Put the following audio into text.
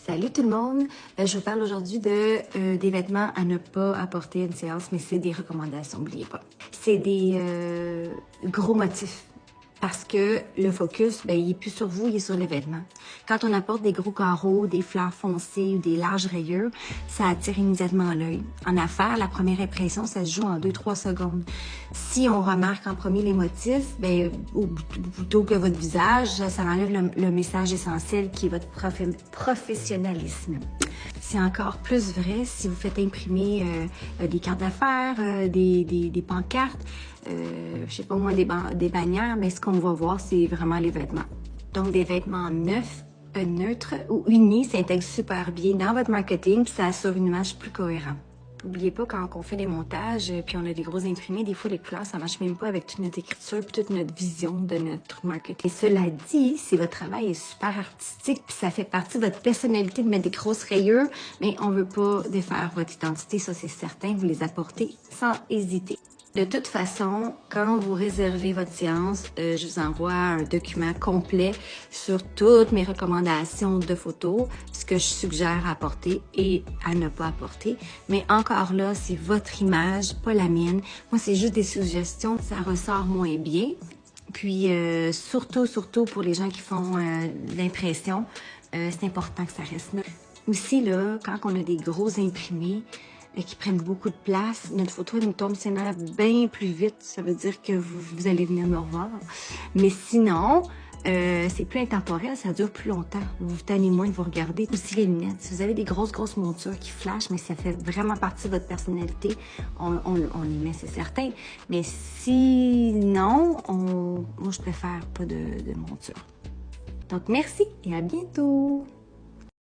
Salut tout le monde! Je vous parle aujourd'hui des vêtements à ne pas apporter à une séance, mais c'est des recommandations, n'oubliez pas. C'est des gros motifs. Parce que le focus, il est plus sur vous, il est sur les vêtements. Quand on apporte des gros carreaux, des fleurs foncées ou des larges rayures, ça attire immédiatement l'œil. En affaires, la première impression, ça se joue en 2-3 secondes. Si on remarque en premier les motifs, plutôt que votre visage, ça enlève le message essentiel qui est votre professionnalisme. C'est encore plus vrai si vous faites imprimer des cartes d'affaires, des pancartes, je sais pas moi, des bannières, mais ce qu'on va voir, c'est vraiment les vêtements. Donc, des vêtements neufs, neutres ou unis s'intègrent super bien dans votre marketing, puis ça assure une image plus cohérente. N'oubliez pas, quand on fait des montages, puis on a des gros imprimés, des fois les couleurs, ça marche même pas avec toute notre écriture, puis toute notre vision de notre marketing. Et cela dit, si votre travail est super artistique, puis ça fait partie de votre personnalité de mettre des grosses rayures, mais on veut pas défaire votre identité, ça c'est certain, vous les apportez sans hésiter. De toute façon, quand vous réservez votre séance, je vous envoie un document complet sur toutes mes recommandations de photos, ce que je suggère à apporter et à ne pas apporter. Mais encore là, c'est votre image, pas la mienne. Moi, c'est juste des suggestions, ça ressort moins bien. Puis, surtout pour les gens qui font l'impression, c'est important que ça reste neuf. Aussi, là, quand on a des gros imprimés, qui prennent beaucoup de place, notre photo elle nous tombe sur nerfs bien plus vite. Ça veut dire que vous allez venir me revoir. Mais sinon, c'est plus intemporel, ça dure plus longtemps. Vous vous tannez moins de vous regarder. Aussi les lunettes. Si vous avez des grosses montures qui flashent, mais ça fait vraiment partie de votre personnalité, on les met, c'est certain. Mais sinon, moi je préfère pas de monture. Donc merci et à bientôt!